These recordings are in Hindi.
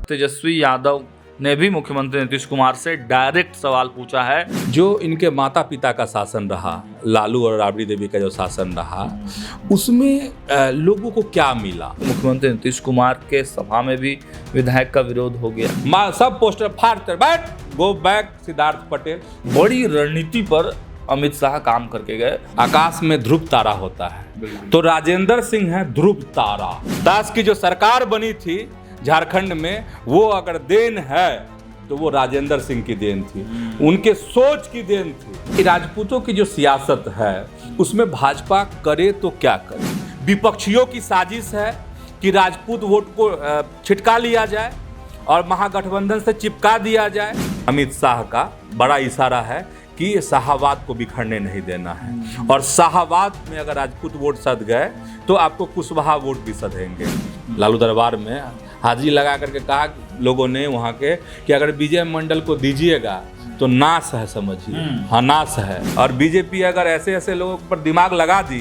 तेजस्वी यादव ने भी मुख्यमंत्री नीतीश कुमार से डायरेक्ट सवाल पूछा है। जो इनके माता पिता का शासन रहा, लालू और राबड़ी देवी का जो शासन रहा, उसमें लोगों को क्या मिला। मुख्यमंत्री नीतीश कुमार के सभा में भी विधायक का विरोध हो गया। सब पोस्टर फाड़ते, बैठ गो बैक सिद्धार्थ पटेल। बड़ी रणनीति पर अमित शाह काम करके गए। आकाश में ध्रुव तारा होता है, तो राजेंद्र सिंह है ध्रुव तारा। दास की जो सरकार बनी थी झारखंड में, वो अगर देन है तो वो राजेंद्र सिंह की देन थी, उनके सोच की देन थी। राजपूतों की जो सियासत है उसमें भाजपा करे तो क्या करे। विपक्षियों की साजिश है कि राजपूत वोट को छिटका लिया जाए और महागठबंधन से चिपका दिया जाए। अमित शाह का बड़ा इशारा है कि शाहबाद को बिखरने नहीं देना है, और शाहबाद में अगर राजपूत वोट सध गए तो आपको कुशवाहा वोट भी सधेंगे। लालू दरबार में हाजिरी लगा करके कहा लोगों ने वहाँ के कि अगर विजय मंडल को दीजिएगा तो नाश है, समझिए। हाँ, नाश है। और बीजेपी अगर ऐसे ऐसे लोगों पर दिमाग लगा दी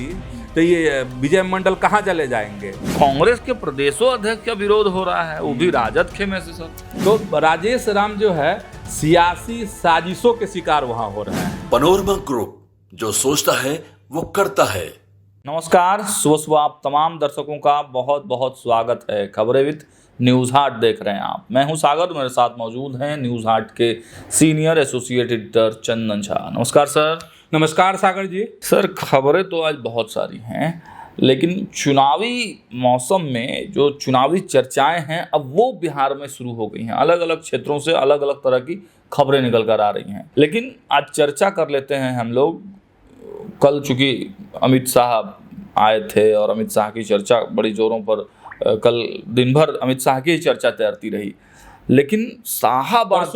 तो ये विजय मंडल कहाँ चले जाएंगे। कांग्रेस के प्रदेशों अध्यक्ष का विरोध हो रहा है, वो भी राजद खेमे से सर। तो राजेश राम जो है सियासी साजिशों के शिकार वहाँ हो रहे हैं। पैनोरमा ग्रुप, जो सोचता है वो करता है। नमस्कार, सुबह आप तमाम दर्शकों का बहुत बहुत स्वागत है। खबरें विद न्यूज़ हाट देख रहे हैं आप। मैं हूं सागर, मेरे साथ मौजूद हैं न्यूज़ हाट के senior associate editor Chandan Jha. नमस्कार सर। नमस्कार सागर जी। सर, खबरें तो आज बहुत सारी हैं, लेकिन चुनावी मौसम में जो चुनावी चर्चाएं हैं अब वो बिहार में शुरू हो गई हैं। अलग अलग क्षेत्रों से अलग अलग तरह की खबरें निकल कर आ रही हैं, लेकिन आज चर्चा कर लेते हैं हम लोग। कल चूँकि अमित शाह आए थे और अमित शाह की चर्चा बड़ी जोरों पर, कल दिन भर अमित शाह की चर्चा तैरती रही, लेकिन शाहबाद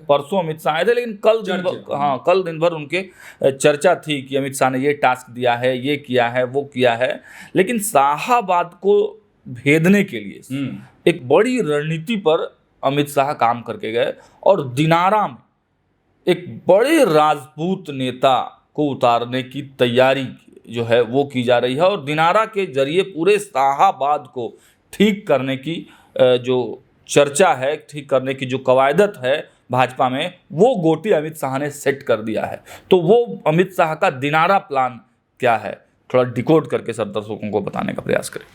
परसों अमित शाह आए थे, लेकिन कल दिन भर उनके चर्चा थी कि अमित शाह ने ये टास्क दिया है, ये किया है, वो किया है। लेकिन शाहबाद को भेदने के लिए एक बड़ी रणनीति पर अमित शाह काम करके गए और दिनारा में एक बड़े राजपूत नेता को उतारने की तैयारी जो है वो की जा रही है, और दिनारा के जरिए पूरे शाहबाद को ठीक करने की जो चर्चा है, ठीक करने की जो कवायदत है भाजपा में, वो गोटी अमित शाह ने सेट कर दिया है। तो वो अमित शाह का दिनारा प्लान क्या है, थोड़ा डिकोड करके सब दर्शकों को बताने का प्रयास करें।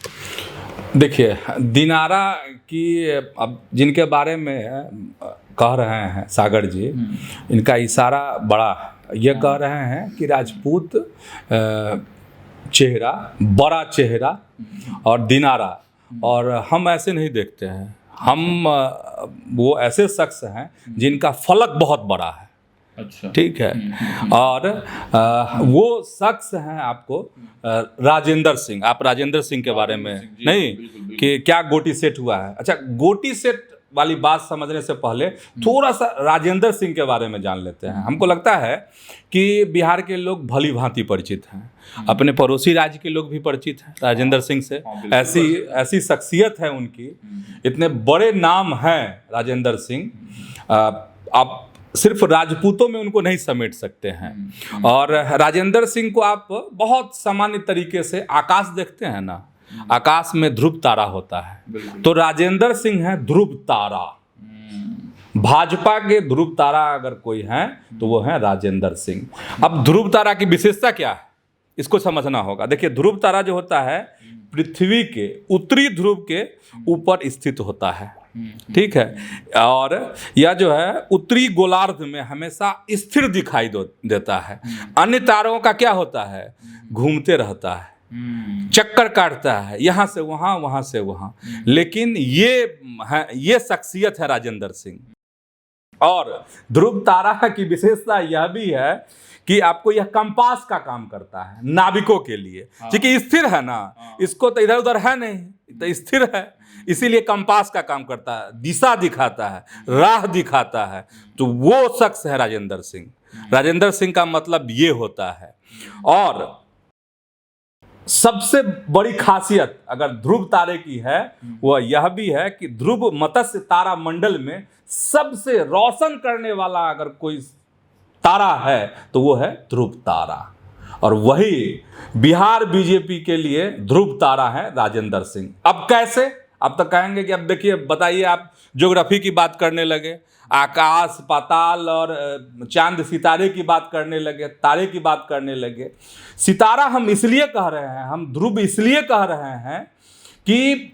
देखिए, दिनारा की अब जिनके बारे में कह रहे हैं सागर जी, इनका इशारा बड़ा, ये कह रहे हैं कि राजपूत चेहरा, बड़ा चेहरा और दिनारा, और हम ऐसे नहीं देखते हैं। हम वो ऐसे शख्स हैं जिनका फलक बहुत बड़ा है। अच्छा, ठीक है। और वो शख्स हैं आपको राजेंद्र सिंह। आप राजेंद्र सिंह के बारे में नहीं कि क्या गोटी सेट हुआ है। अच्छा, गोटी सेट वाली बात समझने से पहले थोड़ा सा राजेंद्र सिंह के बारे में जान लेते हैं। हमको लगता है कि बिहार के लोग भली भांति परिचित हैं, अपने पड़ोसी राज्य के लोग भी परिचित हैं राजेंद्र सिंह से। ऐसी शख्सियत है उनकी, इतने बड़े नाम हैं राजेंद्र सिंह। आप सिर्फ राजपूतों में उनको नहीं समेट सकते हैं। और राजेंद्र सिंह को आप बहुत सामान्य तरीके से, आकाश देखते हैं ना, आकाश में ध्रुव तारा होता है, तो राजेंद्र सिंह है ध्रुव तारा। भाजपा के ध्रुव तारा अगर कोई है तो वो है राजेंद्र सिंह। अब ध्रुव तारा की विशेषता क्या है, इसको समझना होगा। देखिए, ध्रुव तारा जो होता है पृथ्वी के उत्तरी ध्रुव के ऊपर स्थित होता है, ठीक है, और यह जो है उत्तरी गोलार्ध में हमेशा स्थिर दिखाई देता है। अन्य तारों का क्या होता है, घूमते रहता है, चक्कर काटता है, यहाँ से वहाँ, वहाँ से वहाँ। लेकिन ये शख्सियत है राजेंद्र सिंह। और ध्रुव तारा की विशेषता यह भी है कि आपको यह कंपास का काम करता है नाविकों के लिए, क्योंकि स्थिर है ना, इसको तो इधर उधर है नहीं, तो स्थिर है, इसीलिए कंपास का काम करता है, दिशा दिखाता है, राह दिखाता है। तो वो शख्स है राजेंद्र सिंह। राजेंद्र सिंह का मतलब ये होता है। और सबसे बड़ी खासियत अगर ध्रुव तारे की है, वह यह भी है कि ध्रुव मत्स्य तारा मंडल में सबसे रोशन करने वाला अगर कोई तारा है तो वो है ध्रुव तारा। और वही बिहार बीजेपी के लिए ध्रुव तारा है राजेंद्र सिंह। अब कैसे, आप तो कहेंगे कि अब देखिए बताइए, आप ज्योग्राफी की बात करने लगे, आकाश पाताल और चांद सितारे की बात करने लगे, तारे की बात करने लगे। सितारा हम इसलिए कह रहे हैं, हम ध्रुव इसलिए कह रहे हैं कि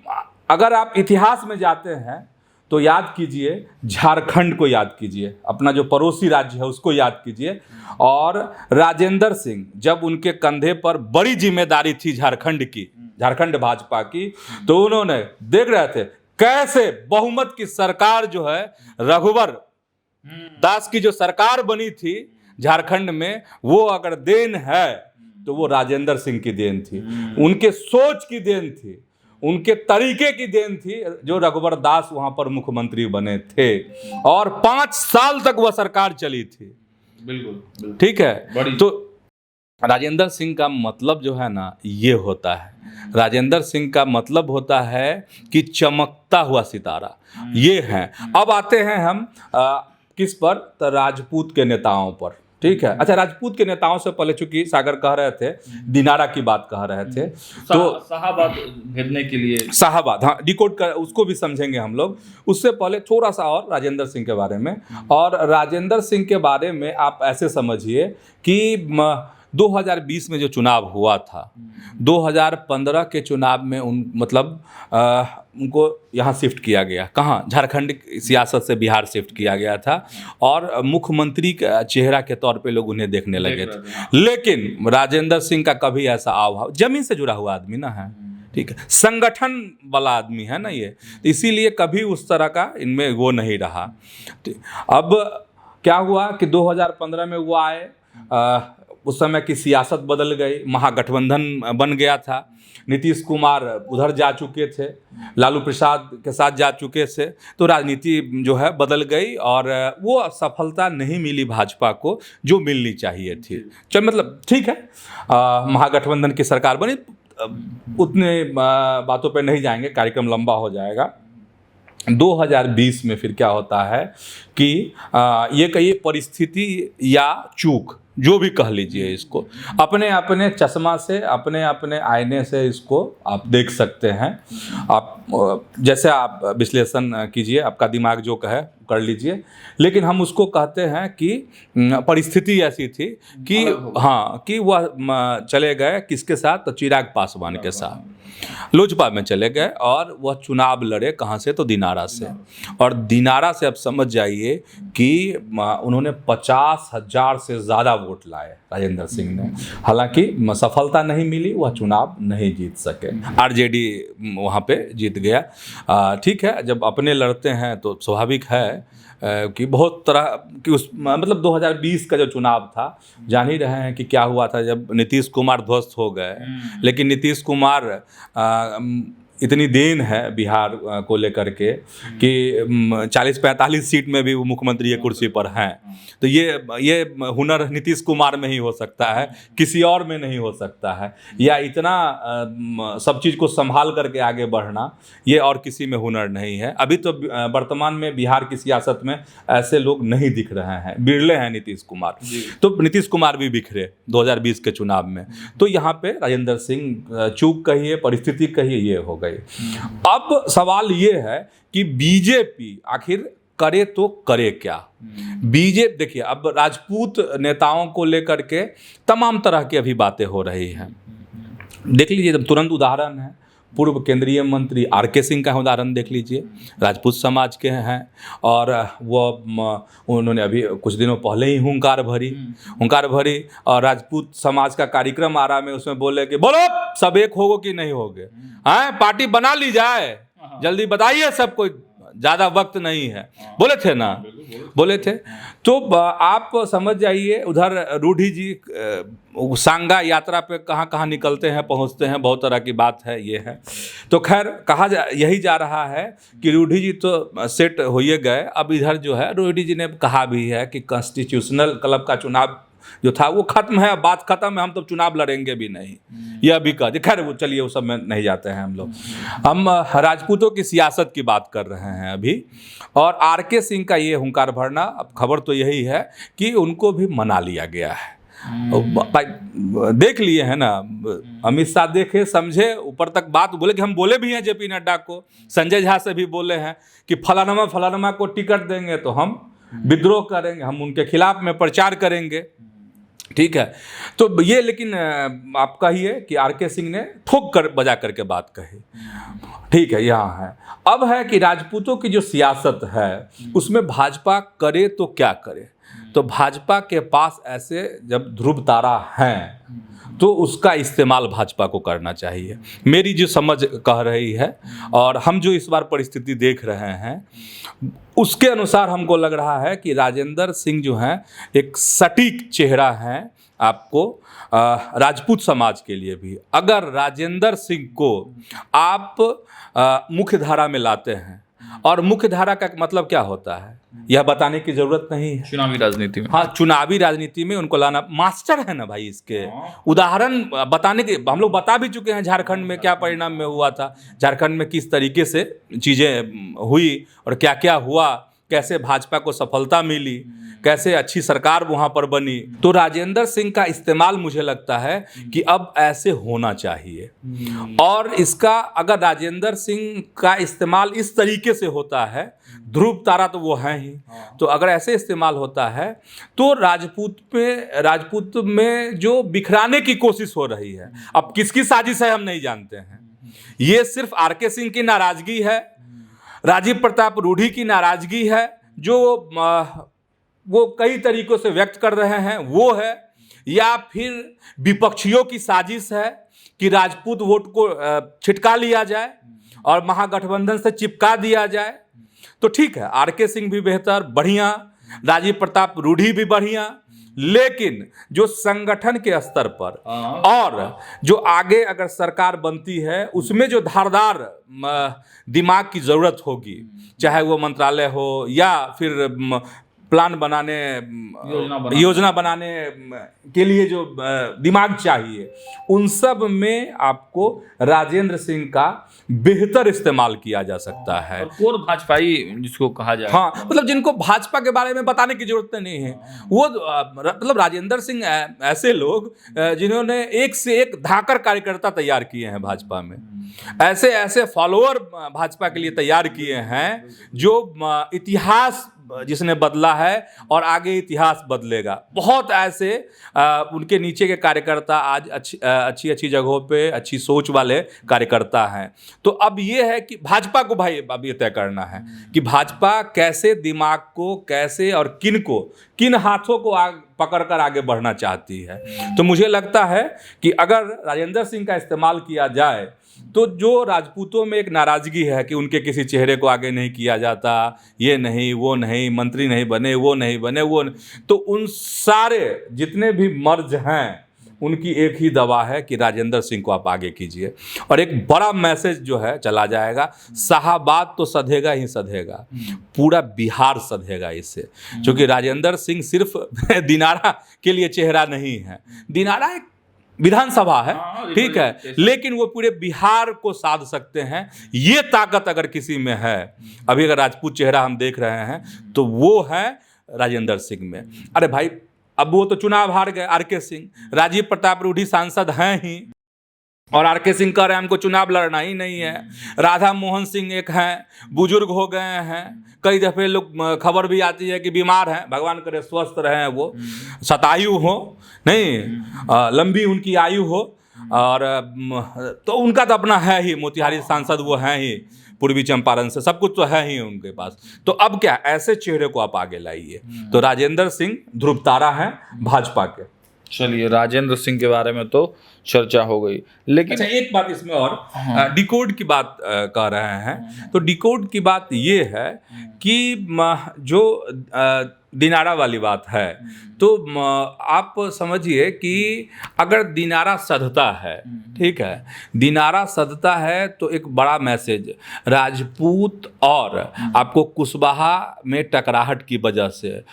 अगर आप इतिहास में जाते हैं तो याद कीजिए, झारखंड को याद कीजिए, अपना जो पड़ोसी राज्य है उसको याद कीजिए। और राजेंद्र सिंह, जब उनके कंधे पर बड़ी जिम्मेदारी थी झारखंड की, झारखंड भाजपा की, तो उन्होंने देख रहे थे कैसे बहुमत की सरकार जो है, रघुवर दास की जो सरकार बनी थी झारखंड में, वो अगर देन है तो वो राजेंद्र सिंह की देन थी, उनके सोच की देन थी, उनके तरीके की देन थी, जो रघुवर दास वहां पर मुख्यमंत्री बने थे और 5 साल तक वह सरकार चली थी। बिल्कुल ठीक है। तो राजेंद्र सिंह का मतलब जो है ना, ये होता है, राजेंद्र सिंह का मतलब होता है कि चमकता हुआ सितारा, ये है। अब आते हैं हम किस पर, तो राजपूत के नेताओं पर। ठीक है। अच्छा, राजपूत के नेताओं से पहले, चूंकि सागर कह रहे थे, दिनारा की बात कह रहे थे, तो शाहाबाद भेजने के लिए, शाहाबाद, हाँ, डिकोड कर, उसको भी समझेंगे हम लोग। उससे पहले थोड़ा सा और राजेंद्र सिंह के बारे में। और राजेंद्र सिंह के बारे में आप ऐसे समझिए कि 2020 में जो चुनाव हुआ था, 2015 के चुनाव में उनको यहाँ शिफ्ट किया गया, कहाँ, झारखंड सियासत से बिहार शिफ्ट किया गया था, और मुख्यमंत्री का चेहरा के तौर पे लोग उन्हें देखने लगे थे। लेकिन राजेंद्र सिंह का कभी ऐसा आवभाव, जमीन से जुड़ा हुआ आदमी ना है, ठीक है, संगठन वाला आदमी है ना ये, तो इसीलिए कभी उस तरह का इनमें वो नहीं रहा। अब क्या हुआ कि 2015 में वो आए, उस समय की सियासत बदल गई, महागठबंधन बन गया था, नीतीश कुमार उधर जा चुके थे, लालू प्रसाद के साथ जा चुके थे, तो राजनीति जो है बदल गई और वो सफलता नहीं मिली भाजपा को जो मिलनी चाहिए थी। चल, मतलब ठीक है, महागठबंधन की सरकार बनी, उतने बातों पे नहीं जाएंगे, कार्यक्रम लंबा हो जाएगा। 2020 में फिर क्या होता है कि ये कहिए परिस्थिति या चूक, जो भी कह लीजिए इसको, अपने अपने चश्मा से, अपने अपने आईने से इसको आप देख सकते हैं। आप जैसे आप विश्लेषण कीजिए, आपका दिमाग जो कहे कर लीजिए, लेकिन हम उसको कहते हैं कि परिस्थिति ऐसी थी कि हाँ, कि वह चले गए किसके साथ, तो चिराग पासवान के साथ लोजपा में चले गए, और वह चुनाव लड़े कहाँ से, तो दिनारा से। और दिनारा से आप समझ जाइए कि उन्होंने 50,000 से ज़्यादा वोट लाए राजेंद्र सिंह ने। हालांकि सफलता नहीं मिली, वह चुनाव नहीं जीत सके, आरजेडी वहाँ पे जीत गया। ठीक है, जब अपने लड़ते हैं तो स्वाभाविक है कि बहुत तरह की उस, मतलब 2020 का जो चुनाव था, जान ही रहे हैं कि क्या हुआ था जब नीतीश कुमार ध्वस्त हो गए। लेकिन नीतीश कुमार इतनी देन है बिहार को लेकर के कि 40-45 सीट में भी वो मुख्यमंत्री की कुर्सी पर हैं। तो ये हुनर नीतीश कुमार में ही हो सकता है, किसी और में नहीं हो सकता है, या इतना सब चीज़ को संभाल करके आगे बढ़ना, ये और किसी में हुनर नहीं है। अभी तो वर्तमान में बिहार की सियासत में ऐसे लोग नहीं दिख रहे हैं, बिरले हैं नीतीश कुमार। तो नीतीश कुमार भी बिखरे 2020 के चुनाव में। तो यहाँ पे राजेंद्र सिंह चूक कहिए, परिस्थिति कहिए, ये हो गई। अब सवाल ये है कि बीजेपी आखिर करे तो करे क्या। बीजेपी देखिए, अब राजपूत नेताओं को लेकर के तमाम तरह की अभी बातें हो रही हैं। देख लीजिए, तुरंत उदाहरण है, पूर्व केंद्रीय मंत्री आर.के. सिंह का उदाहरण देख लीजिए, राजपूत समाज के हैं, और वो उन्होंने अभी कुछ दिनों पहले ही हुंकार भरी और राजपूत समाज का कार्यक्रम आ रहा में उसमें बोले कि बोलो सब एक होगो कि नहीं होगे, हैं, पार्टी बना ली जाए, जल्दी बताइए सबको, ज़्यादा वक्त नहीं है, बोले थे ना, बोले थे। तो आप समझ जाइए, उधर रूढ़ी जी सांगा यात्रा पे कहाँ कहाँ निकलते हैं, पहुँचते हैं, बहुत तरह की बात है, ये है। तो खैर यही जा रहा है कि रूढ़ी जी तो सेट हो ही गए। अब इधर जो है, रूढ़ी जी ने कहा भी है कि कॉन्स्टिट्यूशनल क्लब का चुनाव जो था वो खत्म है, बात खत्म है, हम तो चुनाव लड़ेंगे भी नहीं, यह भी कह दी। खैर वो चलिए, वो सब में नहीं जाते हैं हम लोग। हम राजपूतों की सियासत की बात कर रहे हैं अभी। और आर.के. सिंह का ये हुंकार भरना, अब खबर तो यही है कि उनको भी मना लिया गया है। भाई देख लिए हैं ना, अमित शाह देखे समझे, ऊपर तक बात बोले कि हम बोले भी हैं जेपी नड्डा को, संजय झा से भी बोले हैं कि फलानमा को टिकट देंगे तो हम विद्रोह करेंगे, हम उनके खिलाफ में प्रचार करेंगे। ठीक है, तो ये लेकिन आपका ही है कि आर.के. सिंह ने ठोक कर बजा करके बात कही। ठीक है, यहाँ है। अब है कि राजपूतों की जो सियासत है उसमें भाजपा करे तो क्या करे। तो भाजपा के पास ऐसे जब ध्रुव तारा हैं तो उसका इस्तेमाल भाजपा को करना चाहिए, मेरी जो समझ कह रही है। और हम जो इस बार परिस्थिति देख रहे हैं उसके अनुसार हमको लग रहा है कि राजेंद्र सिंह जो हैं एक सटीक चेहरा हैं आपको राजपूत समाज के लिए भी। अगर राजेंद्र सिंह को आप मुख्य धारा में लाते हैं, और मुख्य धारा का मतलब क्या होता है यह बताने की जरूरत नहीं है, चुनावी राजनीति में। हाँ, चुनावी राजनीति में उनको लाना, मास्टर है ना भाई इसके। उदाहरण बताने के हम लोग बता भी चुके हैं, झारखंड में क्या परिणाम में हुआ था, झारखंड में किस तरीके से चीज़ें हुई और क्या क्या हुआ, कैसे भाजपा को सफलता मिली, कैसे अच्छी सरकार वहाँ पर बनी। तो राजेंद्र सिंह का इस्तेमाल मुझे लगता है कि अब ऐसे होना चाहिए। और इसका अगर राजेंद्र सिंह का इस्तेमाल इस तरीके से होता है, ध्रुव तारा तो वो हैं ही, तो अगर ऐसे इस्तेमाल होता है तो राजपूत में जो बिखराने की कोशिश हो रही है, अब किसकी साजिश है हम नहीं जानते हैं। ये सिर्फ आर.के. सिंह की नाराजगी है, राजीव प्रताप रूढ़ी की नाराजगी है, जो वो कई तरीकों से व्यक्त कर रहे हैं वो है, या फिर विपक्षियों की साजिश है कि राजपूत वोट को छिटका लिया जाए और महागठबंधन से चिपका दिया जाए। तो ठीक है, आर.के. सिंह भी बेहतर, बढ़िया, राजीव प्रताप रूढ़ी भी बढ़िया, लेकिन जो संगठन के स्तर पर और जो आगे अगर सरकार बनती है उसमें जो धारदार दिमाग की ज़रूरत होगी, चाहे वो मंत्रालय हो या फिर प्लान बनाने, योजना बनाने के लिए जो दिमाग चाहिए, उन सब में आपको राजेंद्र सिंह का बेहतर इस्तेमाल किया जा सकता है। और कोर भाजपाई जिसको कहा जाए, हाँ, मतलब जिनको भाजपा के बारे में बताने की जरूरत नहीं है, वो मतलब राजेंद्र सिंह ऐसे लोग जिन्होंने एक से एक धाकर कार्यकर्ता तैयार किए हैं भाजपा में, ऐसे ऐसे फॉलोअर भाजपा के लिए तैयार किए हैं जो इतिहास जिसने बदला है और आगे इतिहास बदलेगा। बहुत ऐसे उनके नीचे के कार्यकर्ता आज अच्छी जगहों पे अच्छी सोच वाले कार्यकर्ता हैं। तो अब ये है कि भाजपा को भाई अब ये तय करना है कि भाजपा कैसे दिमाग को, कैसे और किन हाथों को पकड़ कर आगे बढ़ना चाहती है। तो मुझे लगता है कि अगर राजेंद्र सिंह का इस्तेमाल किया जाए तो जो राजपूतों में एक नाराज़गी है कि उनके किसी चेहरे को आगे नहीं किया जाता, ये नहीं वो नहीं, मंत्री नहीं बने, वो नहीं बने, तो उन सारे जितने भी मर्ज हैं उनकी एक ही दवा है कि राजेंद्र सिंह को आप आगे कीजिए। और एक बड़ा मैसेज जो है चला जाएगा, शाहाबाद तो सधेगा ही सधेगा, पूरा बिहार सधेगा इससे, क्योंकि राजेंद्र सिंह सिर्फ दिनारा के लिए चेहरा नहीं है। दिनारा एक विधानसभा है, ठीक है, लेकिन वो पूरे बिहार को साध सकते हैं। ये ताकत अगर किसी में है, अभी अगर राजपूत चेहरा हम देख रहे हैं तो वो है राजेंद्र सिंह में। अरे भाई, अब वो तो चुनाव हार गए आर.के. सिंह, राजीव प्रताप रूढ़ी सांसद हैं ही, और आर.के. सिंह कह रहे हैं हमको चुनाव लड़ना ही नहीं है। राधा मोहन सिंह एक हैं, बुजुर्ग हो गए हैं, कई दफ़े लोग खबर भी आती है कि बीमार हैं, भगवान करे स्वस्थ रहें, वो शतायु हो, नहीं लंबी उनकी आयु हो। और तो उनका तो अपना है ही, मोतिहारी सांसद वो हैं ही, पूर्वी चंपारण से, सब कुछ तो है ही उनके पास। तो अब क्या, ऐसे चेहरे को आप आगे लाइए। तो राजेंद्र सिंह ध्रुव तारा हैं भाजपा के। चलिए, राजेंद्र सिंह के बारे में तो चर्चा हो गई, लेकिन अच्छा एक बात इसमें और, डिकोड की बात कह रहे हैं, तो डिकोड की बात ये है कि जो दिनारा वाली बात है, तो आप समझिए कि अगर दिनारा सधता है, ठीक है, दिनारा सधता है तो एक बड़ा मैसेज राजपूत और आपको कुशवाहा में टकराहट की वजह से,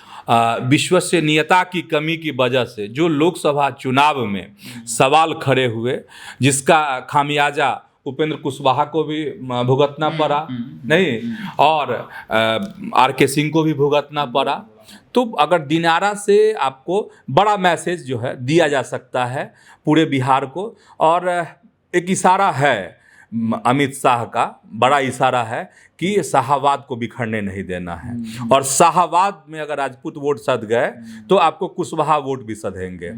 विश्वसनीयता की कमी की वजह से जो लोकसभा चुनाव में सवाल खड़े हुए, जिसका खामियाजा उपेंद्र कुशवाहा को भी भुगतना पड़ा, नहीं, और आर.के. सिंह को भी भुगतना पड़ा, तो अगर दिनारा से आपको बड़ा मैसेज जो है दिया जा सकता है पूरे बिहार को। और एक इशारा है अमित शाह का, बड़ा इशारा है कि शाहाबाद को बिखरने नहीं देना है। और शाहाबाद में अगर राजपूत वोट सध गए तो आपको कुशवाहा वोट भी सधेंगे।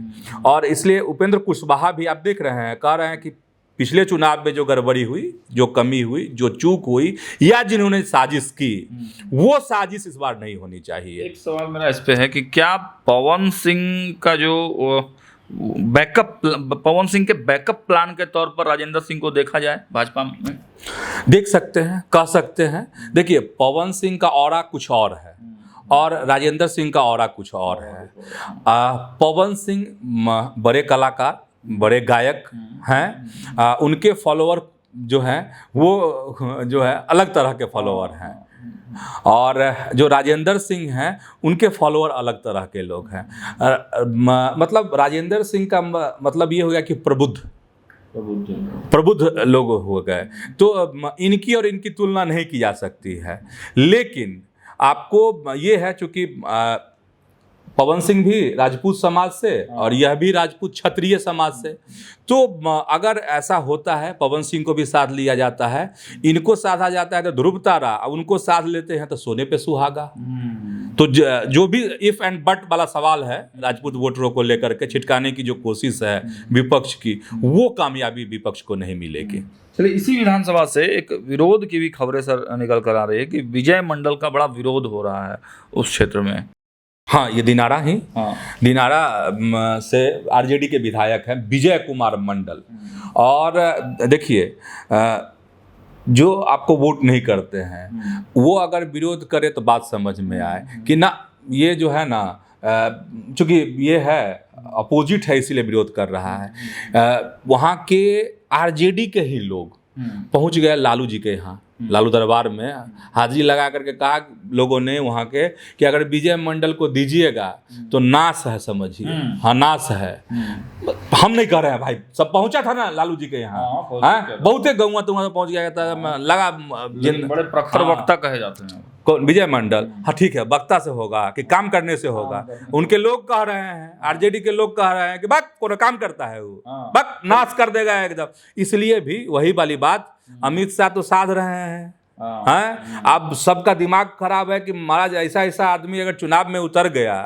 और इसलिए उपेंद्र कुशवाहा भी आप देख रहे हैं, कह रहे हैं कि पिछले चुनाव में जो गड़बड़ी हुई, जो कमी हुई, जो चूक हुई, या जिन्होंने साजिश की, वो साजिश इस बार नहीं होनी चाहिए। एक सवाल मेरा इस पे है कि क्या पवन सिंह का जो पवन सिंह के बैकअप प्लान के तौर पर राजेंद्र सिंह को देखा जाए भाजपा में? देख सकते हैं, कह सकते हैं। देखिए, पवन सिंह का ऑरा कुछ और है और राजेंद्र सिंह का ऑरा कुछ और है। पवन सिंह बड़े कलाकार, बड़े गायक हैं, उनके फॉलोअर जो हैं वो जो है अलग तरह के फॉलोअर हैं। और जो राजेंद्र सिंह हैं उनके फॉलोअर अलग तरह के लोग हैं। मतलब राजेंद्र सिंह का मतलब ये हो गया कि प्रबुद्ध लोग हो गए, तो इनकी और इनकी तुलना नहीं की जा सकती है। लेकिन आपको ये है, चूँकि पवन सिंह भी राजपूत समाज से और यह भी राजपूत क्षत्रिय समाज से, तो अगर ऐसा होता है, पवन सिंह को भी साथ लिया जाता है, इनको साधा जाता है तो ध्रुव तारा, उनको साथ लेते हैं तो सोने पे सुहागा। तो जो भी इफ एंड बट वाला सवाल है राजपूत वोटरों को लेकर के छिटकाने की जो कोशिश है विपक्ष की, वो कामयाबी विपक्ष को नहीं मिलेगी। चलिए, इसी विधानसभा से एक विरोध की भी खबरें सर निकल कर आ रही है कि विजय मंडल का बड़ा विरोध हो रहा है उस क्षेत्र में। हाँ, ये दिनारा ही, दिनारा से आरजेडी के विधायक हैं विजय कुमार मंडल। और देखिए, जो आपको वोट नहीं करते हैं वो अगर विरोध करे तो बात समझ में आए कि ना, ये जो है ना, चूँकि ये है अपोजिट है इसीलिए विरोध कर रहा है। वहाँ के आरजेडी के ही लोग पहुँच गए लालू जी के यहाँ, लालू दरबार में हाजिरी लगा करके कहा लोगों ने वहाँ के कि अगर विजय मंडल को दीजिएगा तो नाश है, समझिए। हाँ, नाश है। हम नहीं कह रहे हैं भाई, सब पहुंचा था ना लालू जी के यहाँ। बहुते गौवा तुम पहुंच गया था, लगा बड़े प्रखर वक्ता कहे जाते हैं कौन? विजय मंडल। हाँ ठीक है, वक्ता से होगा कि काम करने से होगा। उनके लोग कह रहे हैं, आरजेडी के लोग कह रहे हैं कि बक कोई काम करता है वो, बक नाश कर देगा एकदम। इसलिए भी वही वाली बात, अमित शाह तो साध रहे हैं। अब सबका दिमाग खराब है कि महाराज ऐसा ऐसा आदमी अगर चुनाव में उतर गया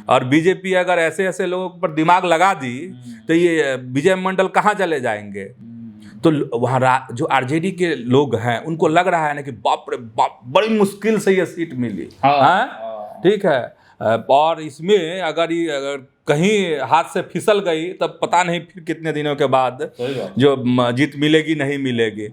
और बीजेपी अगर ऐसे ऐसे लोगों पर दिमाग लगा दी तो ये विजय मंडल कहाँ चले जाएंगे। तो वहाँ जो आरजेडी के लोग हैं उनको लग रहा है ना कि बाप रे बाप, बड़ी मुश्किल से ये सीट मिली। ठीक है, और इसमें अगर कहीं हाथ से फिसल गई तब पता नहीं फिर कितने दिनों के बाद जो जीत मिलेगी नहीं मिलेगी।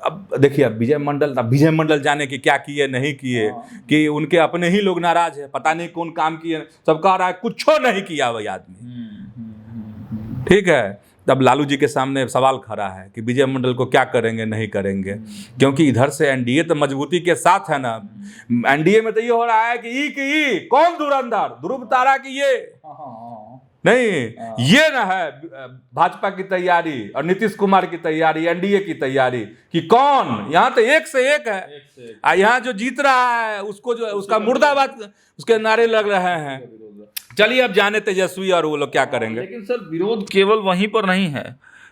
अब देखिए, अब विजय मंडल जाने की क्या किए नहीं किए, कि उनके अपने ही लोग नाराज है, पता नहीं कौन काम किए, सब कह रहा है कुछ नहीं किया वही आदमी। ठीक है, तब लालू जी के सामने सवाल खड़ा है कि विजय मंडल को क्या करेंगे नहीं करेंगे, क्योंकि इधर से एनडीए तो मजबूती के साथ है ना। एनडीए में तो ये हो रहा है कि कौन धुरंधर, ध्रुव तारा की ये नहीं, ये ना है भाजपा की तैयारी और नीतीश कुमार की तैयारी, एनडीए की तैयारी कि कौन यहाँ तो एक से एक है। यहाँ जो जीत रहा है उसको जो उसका मुर्दाबाद उसके नारे लग रहे हैं। चलिए, अब जाने तेजस्वी और वो लोग क्या करेंगे। लेकिन सर, विरोध केवल वहीं पर नहीं है,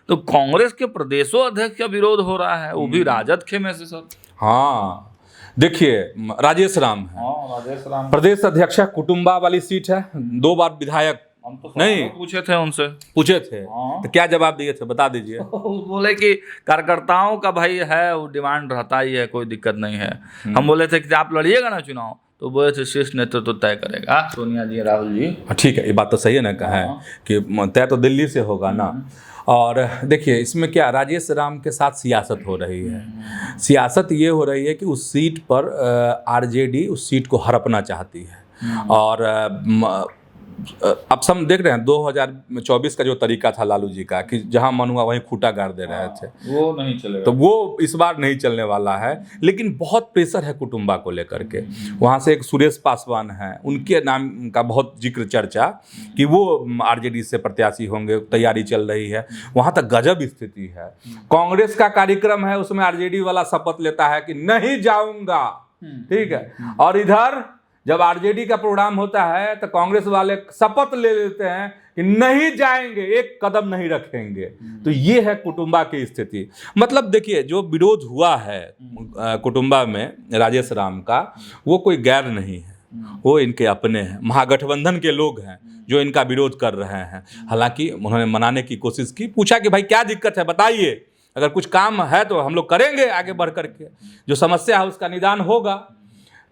तो कांग्रेस के प्रदेशों अध्यक्ष का विरोध हो रहा है, वो भी राजद खेमे से सर। हाँ, देखिए, राजेश राम है, राजेश राम प्रदेश अध्यक्ष, कुटुंबा वाली सीट है, 2 बार विधायक। हम तो नहीं पूछे थे उनसे, तो क्या जवाब दिए थे, बता दीजिए। बोले कि कार्यकर्ताओं का भाई है, वो डिमांड रहता ही है, कोई दिक्कत नहीं है। हम बोले थे कि आप लड़िएगा ना चुनाव, तो बोले थे शीर्ष नेतृत्व तो तय करेगा, सोनिया जी, राहुल जी। ठीक है, ये बात तो सही है ना, कहा कि तय तो दिल्ली से होगा ना। और देखिए, इसमें क्या राजेश राम के साथ सियासत हो रही है। सियासत ये हो रही है कि उस सीट पर आरजेडी उस सीट को हड़पना चाहती है। और अब सब देख रहे हैं 2024 का जो तरीका था लालू जी का, कि जहां मन हुआ वहीं खूंटा गाड़ दे रहे थे, वो नहीं चलेगा। तो वो इस बार नहीं चलने वाला है। लेकिन बहुत प्रेशर है कुटुंबा को लेकर के। वहाँ से एक सुरेश पासवान हैं, उनके नाम का बहुत जिक्र चर्चा कि वो आरजेडी से प्रत्याशी होंगे, तैयारी चल रही है। वहाँ तक गजब स्थिति है। कांग्रेस का कार्यक्रम है, उसमें आरजेडी वाला शपथ लेता है कि नहीं जाऊंगा। ठीक है, और इधर जब आरजेडी का प्रोग्राम होता है तो कांग्रेस वाले शपथ ले लेते हैं कि नहीं जाएंगे, एक कदम नहीं रखेंगे। तो ये है कुटुंबा की स्थिति। मतलब देखिए, जो विरोध हुआ है कुटुंबा में राजेश राम का, वो कोई गैर नहीं है, वो इनके अपने हैं, महागठबंधन के लोग हैं जो इनका विरोध कर रहे हैं। हालांकि उन्होंने मनाने की कोशिश की, पूछा कि भाई क्या दिक्कत है बताइए, अगर कुछ काम है तो हम लोग करेंगे आगे बढ़ करके, जो समस्या है उसका निदान होगा।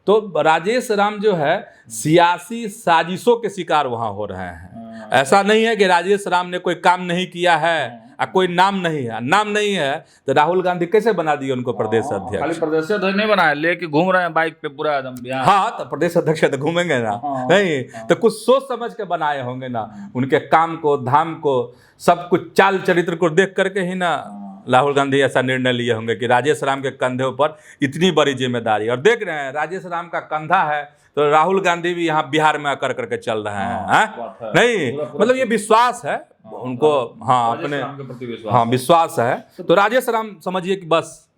तो राजेश राम जो है सियासी साजिशों के शिकार वहाँ हो रहे हैं। ऐसा नहीं है कि राजेश राम ने कोई काम नहीं किया है, कोई नाम नहीं है। नाम नहीं है तो राहुल गांधी कैसे बना दिए उनको प्रदेश अध्यक्ष? खाली प्रदेश अध्यक्ष नहीं बनाया, लेके घूम रहे हैं बाइक पे पूरा एकदम बिहार। हाँ, तो प्रदेश अध्यक्ष तो घूमेंगे ना, नहीं तो कुछ सोच समझ के बनाए होंगे ना, उनके काम को, धाम को, सब कुछ चाल चरित्र को देख करके ही ना राहुल गांधी ऐसा निर्णय लिए होंगे कि राजेश राम के कंधे पर इतनी बड़ी जिम्मेदारी। और देख रहे हैं राजेश राम का कंधा है तो राहुल गांधी भी यहाँ बिहार में आकर करके चल रहे हैं, नहीं मतलब ये विश्वास है उनको, हाँ अपने, हाँ विश्वास है। तो राजेश राम समझिए कि बस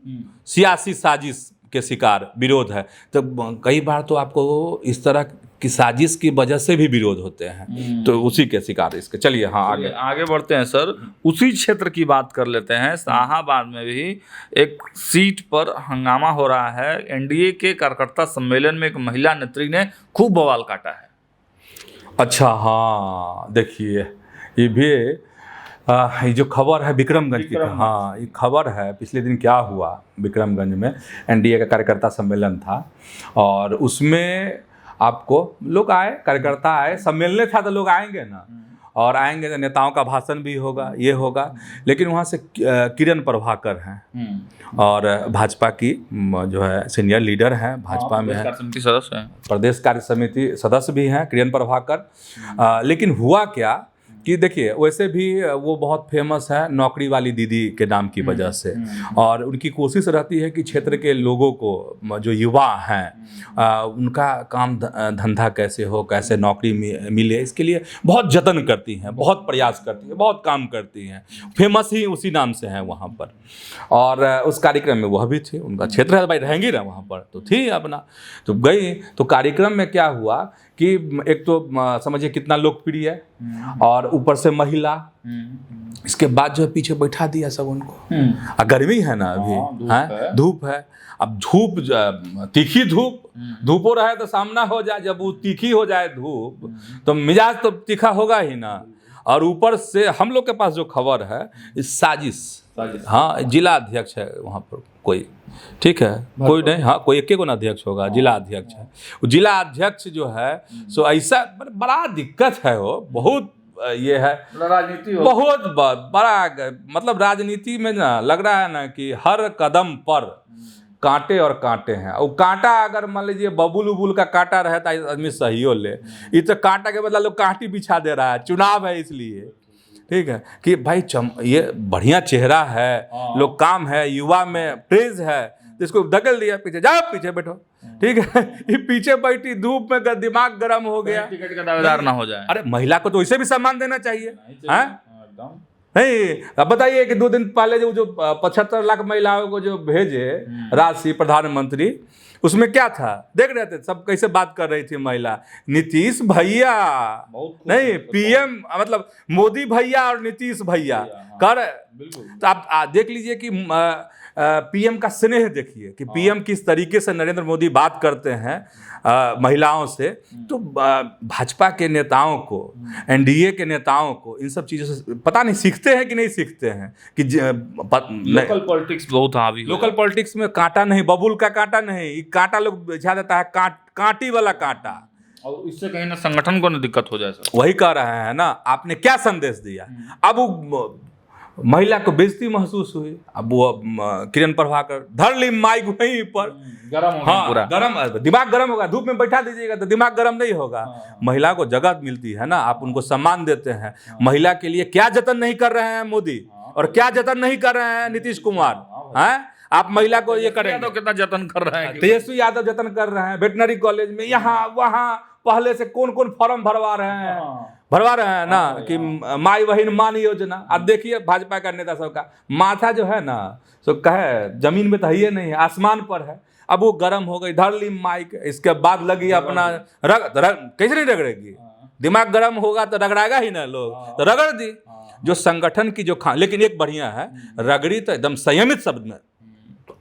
सियासी साजिश के शिकार विरोध है। तो कई बार तो आपको इस तरह की साजिश की वजह से भी विरोध होते हैं, तो उसी के शिकार इसके। चलिए हाँ आगे बढ़ते हैं सर। उसी क्षेत्र की बात कर लेते हैं। शाहाबाद में भी एक सीट पर हंगामा हो रहा है। एनडीए के कार्यकर्ता सम्मेलन में एक महिला नेत्री ने खूब बवाल काटा है। अच्छा, हाँ देखिए, ये भी ये जो खबर है विक्रमगंज की, हाँ ये खबर है पिछले दिन क्या हुआ विक्रमगंज में। एनडीए का कार्यकर्ता सम्मेलन था और उसमें आपको लोग आए, कार्यकर्ता आए, सम्मेलन था तो लोग आएंगे ना, और आएंगे तो नेताओं का भाषण भी होगा, ये होगा। लेकिन वहाँ से किरण प्रभाकर हैं और भाजपा की जो है सीनियर लीडर हैं, भाजपा में है, सदस्य हैं, प्रदेश कार्य समिति सदस्य भी हैं किरण प्रभाकर। लेकिन हुआ क्या कि देखिए, वैसे भी वो बहुत फेमस है नौकरी वाली दीदी के नाम की वजह से, और उनकी कोशिश रहती है कि क्षेत्र के लोगों को, जो युवा हैं, उनका काम धंधा कैसे हो, कैसे नौकरी मिले, इसके लिए बहुत जतन करती हैं, बहुत प्रयास करती हैं, बहुत काम करती हैं। फेमस ही उसी नाम से हैं वहाँ पर। और उस कार्यक्रम में वह भी थी, उनका क्षेत्र है भाई, रहेंगी ना वहाँ पर, तो थी अपना, तो गई। तो कार्यक्रम में क्या हुआ कि एक तो समझिए कितना लोकप्रिय है, और ऊपर से महिला, इसके बाद जो है पीछे बैठा दिया सब उनको। गर्मी है ना अभी, धूप है। अब धूप, तीखी धूप हो रहा है तो सामना हो जाए, जब वो तीखी हो जाए धूप तो मिजाज तो तीखा होगा ही ना। और ऊपर से हम लोग के पास जो खबर है इस साजिश, हाँ जिला अध्यक्ष है वहाँ पर कोई, ठीक है, कोई नहीं, हाँ कोई एक को ना अध्यक्ष होगा, जिला अध्यक्ष है। जिला अध्यक्ष जो है सो ऐसा बड़ा दिक्कत है, वो बहुत ये है राजनीति बहुत बड़ा, मतलब राजनीति में ना लग रहा है ना कि हर कदम पर कांटे और कांटे हैं। और कांटा अगर मान लीजिए बबुल उबुल का कांटा रहता है आदमी सही हो ले, ये तो कांटा के बदला लोग कांटी बिछा दे रहा है, चुनाव है इसलिए, ठीक है कि भाई ये बढ़िया चेहरा है, लोग काम है, युवा में तेज है, तो इसको धकेल दिया पीछे, जाओ पीछे बैठो, ठीक है। ये पीछे बैठी धूप में दिमाग गर्म हो गया, टिकट का दावेदार ना हो जाए। अरे महिला को तो इसे भी सम्मान देना चाहिए, हैं? नहीं, अब बताइए कि 2 दिन पहले जो 75 लाख महिलाओं को जो भेजे राशि प्रधानमंत्री, उसमें क्या था देख रहे थे सब, कैसे बात कर रही थी महिला, नीतीश भैया, नहीं पीएम, मतलब मोदी भैया और नीतीश भैया कर। तो आप देख लीजिए कि पीएम का स्नेह देखिए कि पीएम किस तरीके से नरेंद्र मोदी बात करते हैं महिलाओं से। तो भाजपा के नेताओं को, एनडीए के नेताओं को इन सब चीज़ों से पता नहीं सीखते हैं कि नहीं सीखते हैं कि लोकल पॉलिटिक्स बहुत हावी, लोकल पॉलिटिक्स में कांटा नहीं, बबुल का कांटा नहीं, कांटा लोग बिछा देता है, कांटी वाला कांटा, और इससे कहीं ना संगठन को ना दिक्कत हो जाए सर। वही कह रहे हैं ना, आपने क्या संदेश दिया। अब वो महिला को बेइज्जती महसूस हुई, अब वो किरण प्रभाकर धर ली माइक वहीं पर, गरम हो हाँ पूरा, गरम, दिमाग गरम होगा, धूप में बैठा दीजिएगा तो दिमाग गरम नहीं होगा। महिला को जगह मिलती है ना, आप उनको सम्मान देते हैं। महिला के लिए क्या जतन नहीं कर रहे हैं मोदी, और क्या जतन नहीं कर रहे हैं नीतीश कुमार, हैं? आप महिला को ये करें तो कितना जतन कर रहे हैं, तेजस्वी यादव जतन कर रहे हैं, वेटनरी कॉलेज में, यहाँ वहाँ पहले से कौन कौन फॉर्म भरवा रहे हैं, भरवा रहे हैं ना कि माई बहिन मान योजना। अब देखिए भाजपा का नेता सबका माथा जो है ना सो कहे जमीन में तो है ही नहीं, आसमान पर है। अब वो गर्म हो गई, धर ली माइक, इसके बाद लगी अपना कैसे नहीं रगड़ेगी, दिमाग गर्म होगा तो रगड़ाएगा ही ना लोग, तो रगड़ दी। जो संगठन की जो लेकिन एक बढ़िया है, रगड़ी तो एकदम संयमित शब्द में,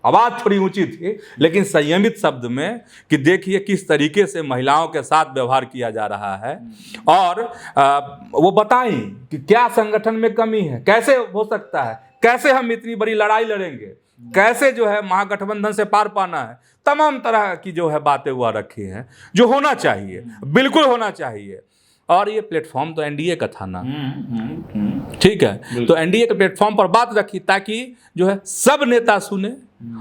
आवाज थोड़ी ऊंची थी लेकिन संयमित शब्द में, कि देखिए किस तरीके से महिलाओं के साथ व्यवहार किया जा रहा है। और वो बताएं कि क्या संगठन में कमी है, कैसे हो सकता है, कैसे हम इतनी बड़ी लड़ाई लड़ेंगे, कैसे जो है महागठबंधन से पार पाना है। तमाम तरह की जो है बातें हुआ रखी हैं, जो होना चाहिए, बिल्कुल होना चाहिए। और ये प्लेटफॉर्म तो एनडीए का था ना, ठीक है, तो एनडीए के प्लेटफॉर्म पर बात रखी ताकि जो है सब नेता सुने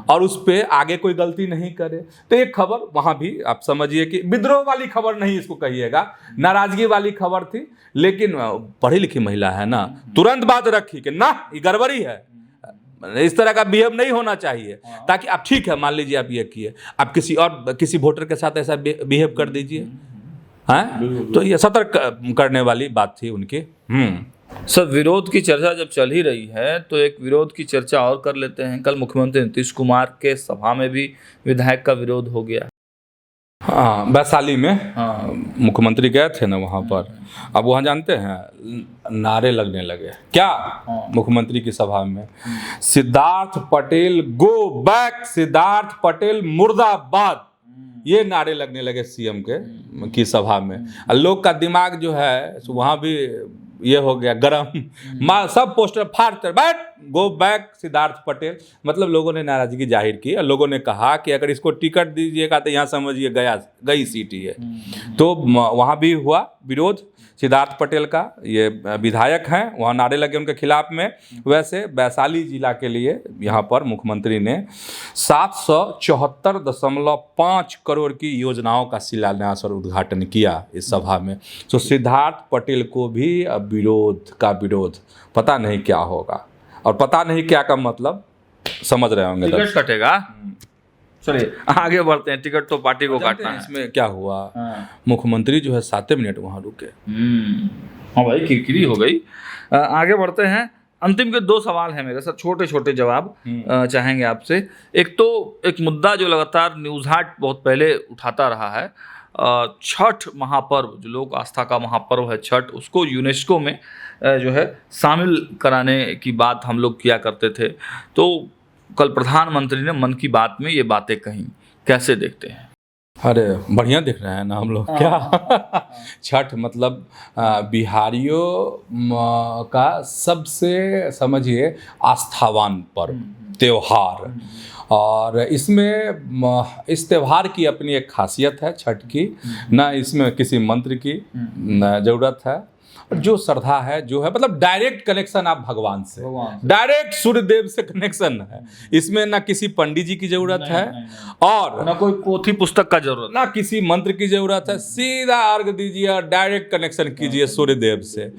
और उस पे आगे कोई गलती नहीं करे। तो एक खबर वहां भी आप समझिए कि विद्रोह वाली खबर नहीं इसको कहिएगा, नाराजगी वाली खबर थी, लेकिन पढ़ी लिखी महिला है ना, तुरंत बात रखी कि ना ये गड़बड़ी है, इस तरह का बिहेव नहीं होना चाहिए, ताकि आप ठीक है मान लीजिए आप ये किए, आप किसी वोटर के साथ ऐसा बिहेव कर दीजिए, हैं, तो ये सतर्क करने वाली बात थी उनकी। सर, विरोध की चर्चा जब चल ही रही है तो एक विरोध की चर्चा और कर लेते हैं। कल मुख्यमंत्री नीतीश कुमार के सभा में भी विधायक का विरोध हो गया। हाँ, वैशाली में मुख्यमंत्री गए थे ना वहाँ पर। अब वहाँ जानते हैं नारे लगने लगे क्या मुख्यमंत्री की सभा में, सिद्धार्थ पटेल गो बैक, सिद्धार्थ पटेल मुर्दाबाद, ये नारे लगने लगे सीएम की सभा में। लोग का दिमाग जो है वहाँ भी ये हो गया गरम, सब पोस्टर फाड़ते बैठ, गो बैक सिद्धार्थ पटेल। मतलब लोगों ने नाराजगी जाहिर की और लोगों ने कहा कि अगर इसको टिकट दीजिएगा तो यहाँ समझिए गई सीट ही है। तो वहाँ भी हुआ विरोध सिद्धार्थ पटेल का, ये विधायक हैं, वहाँ नारे लगे उनके खिलाफ में। वैसे वैशाली जिला के लिए यहाँ पर मुख्यमंत्री ने 774.5 करोड़ की योजनाओं का शिलान्यास और उद्घाटन किया इस सभा में। तो सिद्धार्थ पटेल को भी अब विरोध पता नहीं क्या होगा, और पता नहीं क्या का मतलब समझ रहे होंगे। टिकट कटेगा, चलिए आगे बढ़ते हैं। टिकट तो पार्टी को काटना है। इसमें क्या हुआ, मुख्यमंत्री जो है 7 मिनट वहाँ रुके। हाँ भाई, किरकिरी हो गई। आगे बढ़ते हैं। अंतिम के 2 सवाल हैं मेरे साथ, छोटे छोटे जवाब चाहेंगे आपसे। एक तो एक मुद्दा जो लगातार न्यूज़ हाट बहुत पहले उठाता रहा है, छठ महापर्व, जो लोक आस्था का महापर्व है छठ, उसको यूनेस्को में जो है शामिल कराने की बात हम लोग किया करते थे। तो कल प्रधानमंत्री ने मन की बात में ये बातें कहीं, कैसे देखते हैं? अरे बढ़िया दिख रहे हैं ना हम लोग क्या। छठ मतलब बिहारियों का सबसे समझिए आस्थावान पर्व त्योहार, और इसमें इस त्योहार की अपनी एक खासियत है छठ की, ना इसमें किसी मंत्र की ज़रूरत है, जो श्रद्धा है जो है, मतलब डायरेक्ट कनेक्शन आप भगवान से, डायरेक्ट सूर्य देव से कनेक्शन है। इसमें ना किसी पंडित जी की जरूरत है, और ना कोई पोथी पुस्तक का जरूरत, ना किसी मंत्र की जरूरत है, सीधा अर्घ दीजिए और डायरेक्ट कनेक्शन कीजिए सूर्य देव से।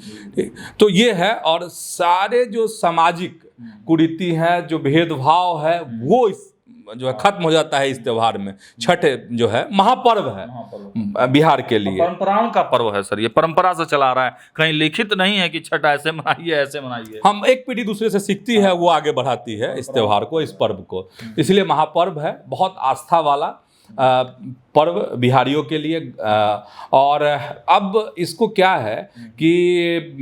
तो ये है, और सारे जो सामाजिक कुरीति है, जो भेदभाव है, वो इस जो है खत्म हो जाता है इस त्योहार में। छठ जो है महापर्व है बिहार के लिए, परंपराओं का पर्व है सर, ये परंपरा से चला रहा है, कहीं लिखित नहीं है कि छठ ऐसे मनाइए ऐसे मनाइए। हम एक पीढ़ी दूसरे से सीखती है, वो आगे बढ़ाती है इस त्योहार को, इस पर्व को, इसलिए महापर्व है, बहुत आस्था वाला पर्व बिहारियों के लिए। और अब इसको क्या है कि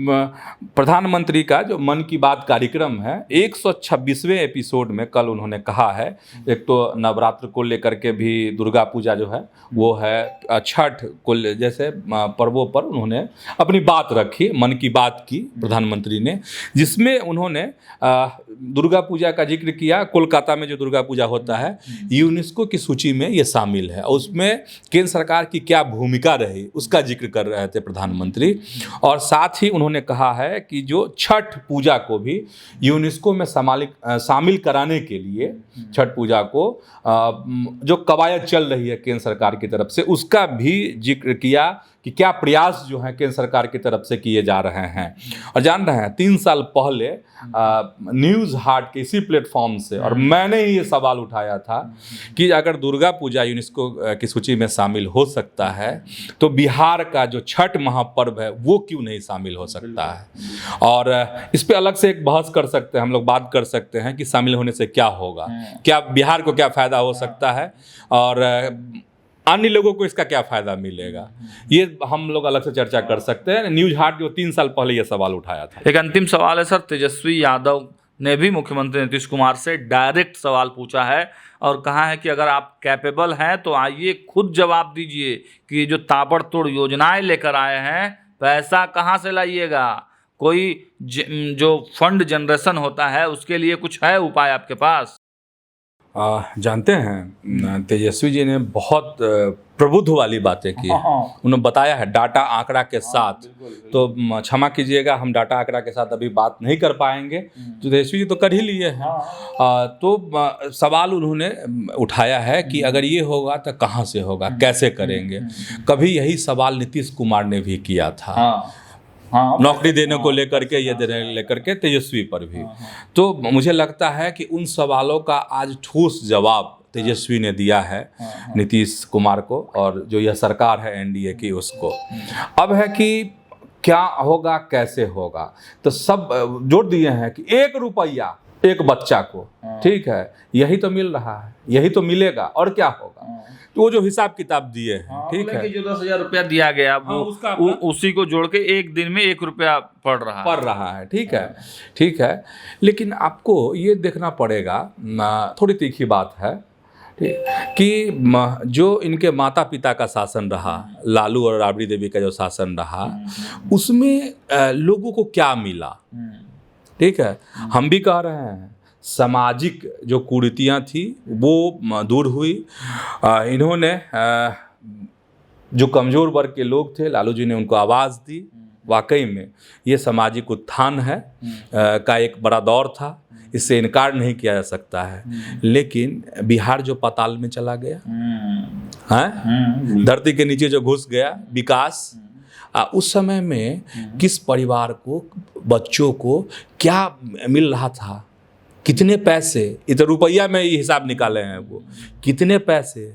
प्रधानमंत्री का जो मन की बात कार्यक्रम है 126वें एपिसोड में कल उन्होंने कहा है, एक तो नवरात्र को लेकर के भी, दुर्गा पूजा जो है वो है, छठ को जैसे पर्वों पर उन्होंने अपनी बात रखी, मन की बात की प्रधानमंत्री ने, जिसमें उन्होंने दुर्गा पूजा का जिक्र किया। कोलकाता में जो दुर्गा पूजा होता है यूनेस्को की सूची में ये शामिल है, उसमें केंद्र सरकार की क्या भूमिका रही उसका जिक्र कर रहे थे प्रधानमंत्री। और साथ ही उन्होंने कहा है कि जो छठ पूजा को भी यूनेस्को में शामिल कराने के लिए, छठ पूजा को जो कवायद चल रही है केंद्र सरकार की तरफ से, उसका भी जिक्र किया कि क्या प्रयास जो हैं केंद्र सरकार की तरफ से किए जा रहे हैं। और जान रहे हैं 3 साल पहले न्यूज़ हार्ट के इसी प्लेटफॉर्म से और मैंने ही ये सवाल उठाया था कि अगर दुर्गा पूजा यूनेस्को की सूची में शामिल हो सकता है तो बिहार का जो छठ महापर्व है वो क्यों नहीं शामिल हो सकता है। और इस पे अलग से एक बहस कर सकते हैं, हम लोग बात कर सकते हैं कि शामिल होने से क्या होगा, क्या बिहार को क्या फ़ायदा हो सकता है और अन्य लोगों को इसका क्या फ़ायदा मिलेगा, ये हम लोग अलग से चर्चा कर सकते हैं। न्यूज़ हार्ट जो 3 साल पहले ये सवाल उठाया था। एक अंतिम सवाल है सर, तेजस्वी यादव ने भी मुख्यमंत्री नीतीश कुमार से डायरेक्ट सवाल पूछा है और कहा है कि अगर आप कैपेबल हैं तो आइए खुद जवाब दीजिए कि ये जो ताबड़तोड़ योजनाएं लेकर आए हैं पैसा कहाँ से लाइएगा, कोई जो फंड जनरेशन होता है उसके लिए कुछ है उपाय आपके पास? जानते हैं तेजस्वी जी ने बहुत प्रबुद्ध वाली बातें की। उन्होंने बताया है डाटा आंकड़ा के साथ। तो क्षमा कीजिएगा, हम डाटा आंकड़ा के साथ अभी बात नहीं कर पाएंगे, तो तेजस्वी जी तो कर ही लिए हैं। तो सवाल उन्होंने उठाया है कि अगर ये होगा तो कहाँ से होगा, कैसे करेंगे। कभी यही सवाल नीतीश कुमार ने भी किया था, नौकरी देने को लेकर के, ये देने लेकर के, तेजस्वी पर भी। तो मुझे लगता है कि उन सवालों का आज ठोस जवाब तेजस्वी ने दिया है नीतीश कुमार को और जो यह सरकार है एनडीए की उसको। अब है कि क्या होगा, कैसे होगा, तो सब जोड़ दिए हैं कि 1 रुपया एक बच्चा को, ठीक है, यही तो मिल रहा है, यही तो मिलेगा और क्या होगा। तो वो जो हिसाब किताब दिए हैं, ठीक है, जो 10,000 रुपया दिया गया वो उसी को जोड़ के एक दिन में 1 रुपया पड़ रहा है, ठीक है। लेकिन आपको ये देखना पड़ेगा, थोड़ी तीखी बात है कि जो इनके माता पिता का शासन रहा, लालू और राबड़ी देवी का जो शासन रहा, उसमें लोगों को क्या मिला, ठीक है। हम भी कह रहे हैं सामाजिक जो कुरीतियाँ थी वो दूर हुई। इन्होंने जो कमज़ोर वर्ग के लोग थे, लालू जी ने उनको आवाज़ दी। वाकई में ये सामाजिक उत्थान है का एक बड़ा दौर था, इससे इनकार नहीं किया जा सकता है। लेकिन बिहार जो पाताल में चला गया है, धरती के नीचे जो घुस गया विकास, उस समय में किस परिवार को, बच्चों को क्या मिल रहा था, कितने पैसे, इधर रुपया में ये हिसाब निकाले हैं वो, कितने पैसे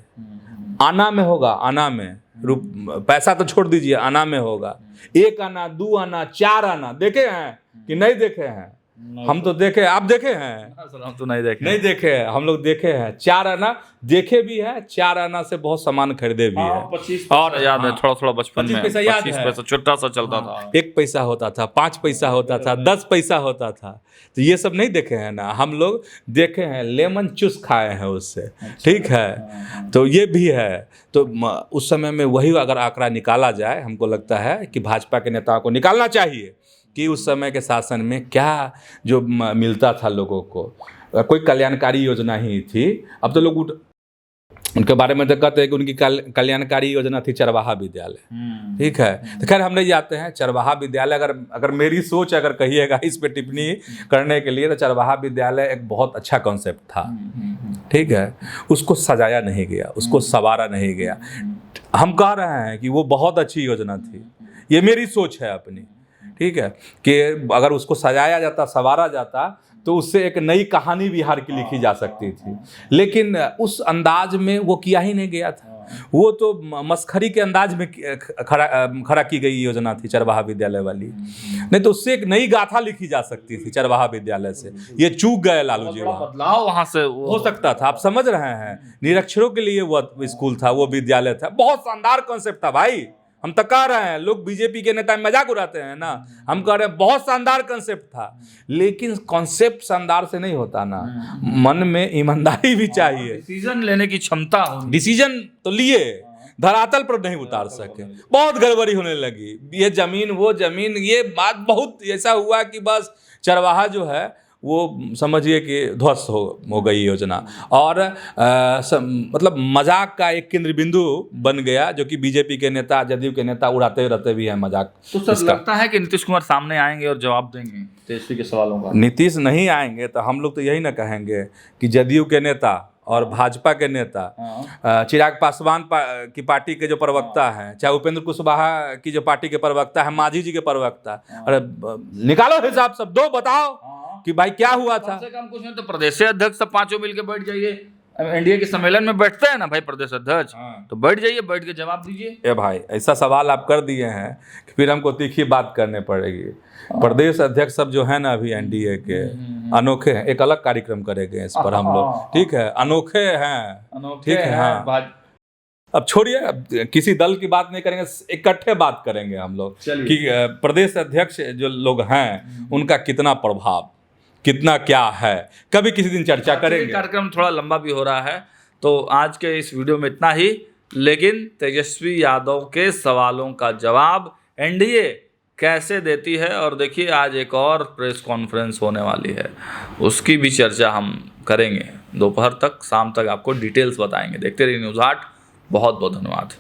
आना में होगा, आना में पैसा तो छोड़ दीजिए, आना में होगा 1 आना, 2 आना, 4 आना, देखे हैं कि नहीं देखे हैं? हम तो देखे, आप देखे हैं? हम तो नहीं देखे हैं, हम लोग देखे हैं। 4 आना देखे भी है, 4 आना से बहुत सामान खरीदे भी है। 25 और याद है, थोड़ा बचपन में 25 पैसा छोटा सा चलता था, 1 पैसा होता था, 5 पैसा होता था, 10 पैसा होता था। तो ये सब नहीं देखे हैं ना, हम लोग देखे हैं, लेमन चूस खाए हैं उससे, ठीक है। तो ये भी है। तो उस समय में वही अगर आंकड़ा निकाला जाए, हमको लगता है कि भाजपा के नेताओं को निकालना चाहिए कि उस समय के शासन में क्या जो मिलता था लोगों को। कोई कल्याणकारी योजना ही थी। अब तो लोग उनके बारे में तो कहते हैं कि उनकी कल्याणकारी योजना थी चरवाहा विद्यालय, ठीक है। तो खैर हम नहीं जाते हैं चरवाहा विद्यालय। अगर मेरी सोच अगर कहिएगा इस पे टिप्पणी करने के लिए, तो चरवाहा विद्यालय एक बहुत अच्छा कॉन्सेप्ट था, ठीक है। उसको सजाया नहीं गया, उसको संवारा नहीं गया। हम कह रहे हैं कि वो बहुत अच्छी योजना थी, ये मेरी सोच है अपनी, ठीक है, कि अगर उसको सजाया जाता, संवारा जाता, तो उससे एक नई कहानी बिहार की लिखी जा सकती थी। लेकिन उस अंदाज में वो किया ही नहीं गया था। वो तो मस्खरी के अंदाज में खड़ा की गई योजना थी चरवाहा विद्यालय वाली। नहीं तो उससे एक नई गाथा लिखी जा सकती थी चरवाहा विद्यालय से। ये चूक गए लालू जी, बदलाव वहाँ से हो सकता था। आप समझ रहे हैं, निरक्षरों के लिए वो स्कूल था, वो विद्यालय था। बहुत शानदार कॉन्सेप्ट था भाई। हम तो कह रहे हैं, लोग बीजेपी के नेता मजाक उड़ाते हैं ना, हम कह रहे हैं बहुत शानदार कॉन्सेप्ट था। लेकिन कॉन्सेप्ट शानदार से नहीं होता ना, मन में ईमानदारी भी चाहिए, डिसीजन लेने की क्षमता। डिसीजन तो लिए, धरातल पर नहीं उतार सके, बहुत गड़बड़ी होने लगी। ये जमीन, वो जमीन, ये बात बहुत ऐसा हुआ कि बस चरवाहा जो है वो समझिए कि ध्वस्त हो गई योजना। और मतलब मजाक का एक केंद्र बिंदु बन गया, जो कि बीजेपी के नेता, जदयू के नेता उड़ाते रहते भी हैं मजाक। तो सर लगता है कि नीतीश कुमार सामने आएंगे और जवाब देंगे तेजस्वी के सवालों का? नीतीश नहीं आएंगे तो हम लोग तो यही ना कहेंगे कि जदयू के नेता और भाजपा के नेता, चिराग पासवान की पार्टी के जो प्रवक्ता हैं, चाहे उपेंद्र कुशवाहा की जो पार्टी के प्रवक्ता है, मांझी जी के प्रवक्ता, अरे निकालो हिसाब सब, दो बताओ कि भाई क्या हुआ था। कम से कम कुछ नहीं तो प्रदेश अध्यक्ष सब पांचों मिलके बैठ जाइए। एनडीए के सम्मेलन में बैठते हैं ना भाई प्रदेश अध्यक्ष, तो बैठ जाइए, बैठ के जवाब दीजिए। ए भाई ऐसा सवाल आप कर दिए हैं कि फिर हमको तीखी बात करनी पड़ेगी। प्रदेश अध्यक्ष सब जो है ना अभी एनडीए के अनोखे हैं, एक अलग कार्यक्रम करेंगे इस पर हम लोग, ठीक है, अनोखे हैं, ठीक है। हाँ, अब छोड़िए, अब किसी दल की बात नहीं करेंगे, इकट्ठे बात करेंगे हम लोग कि प्रदेश अध्यक्ष जो लोग हैं उनका कितना प्रभाव, कितना क्या है, कभी किसी दिन चर्चा करेंगे। कार्यक्रम थोड़ा लंबा भी हो रहा है, तो आज के इस वीडियो में इतना ही। लेकिन तेजस्वी यादव के सवालों का जवाब एनडीए कैसे देती है, और देखिए आज एक और प्रेस कॉन्फ्रेंस होने वाली है, उसकी भी चर्चा हम करेंगे दोपहर तक, शाम तक आपको डिटेल्स बताएंगे। देखते रहिए न्यूज़ 8। बहुत बहुत धन्यवाद।